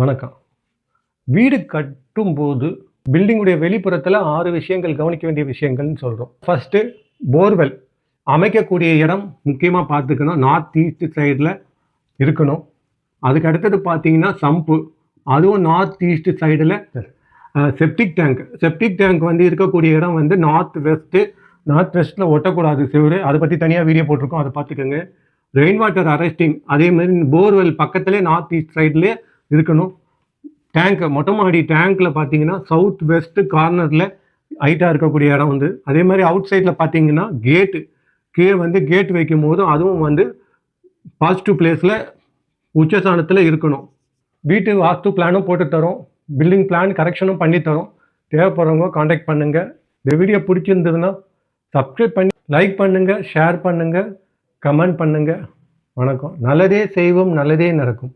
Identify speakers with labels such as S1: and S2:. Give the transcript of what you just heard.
S1: வணக்கம். வீடு கட்டும்போது பில்டிங்குடைய வெளிப்புறத்தில் 6 விஷயங்கள் கவனிக்க வேண்டிய விஷயங்கள்னு சொல்கிறோம். ஃபஸ்ட்டு போர்வெல் அமைக்கக்கூடிய இடம் முக்கியமாக பார்த்துக்கணும். நார்த் ஈஸ்ட் சைடில் இருக்கணும். அதுக்கு அடுத்தது பார்த்தீங்கன்னா சம்பு, அதுவும் நார்த் ஈஸ்ட் சைடில். செப்டிக் டேங்க் வந்து இருக்கக்கூடிய இடம் வந்து நார்த் வெஸ்ட்டில் ஒட்டக்கூடாது செவரு. அதை பற்றி தனியாக வீடியோ போட்டிருக்கோம், அதை பார்த்துக்கோங்க. ரெயின் வாட்டர் அரெஸ்டிங் அதேமாதிரி போர்வெல் பக்கத்துலேயே நார்த் ஈஸ்ட் சைட்லேயே இருக்கணும். டேங்க் மொட்டை மாடி டேங்க்கில் பார்த்தீங்கன்னா சவுத் வெஸ்ட் கார்னரில் ஹைட்டாக இருக்கக்கூடிய இடம் வந்து. அதே மாதிரி அவுட் சைடில் பார்த்தீங்கன்னா கீழே வந்து கேட் வைக்கும் போதும் அதுவும் வந்து பாசிட்டிவ் பிளேஸில் உச்சஸ்தானத்தில் இருக்கணும். வீட்டு வாஸ்து பிளானும் போட்டு தரோம், பில்டிங் பிளான் கரெக்ஷனும் பண்ணி தரோம். தேவைப்படுறவங்க காண்டாக்ட் பண்ணுங்கள். இந்த வீடியோ பிடிச்சிருந்ததுன்னா சப்ஸ்கிரைப் பண்ணி லைக் பண்ணுங்கள், ஷேர் பண்ணுங்கள், கமெண்ட் பண்ணுங்கள். வணக்கம். நல்லதே செய்வோம், நல்லதே நடக்கும்.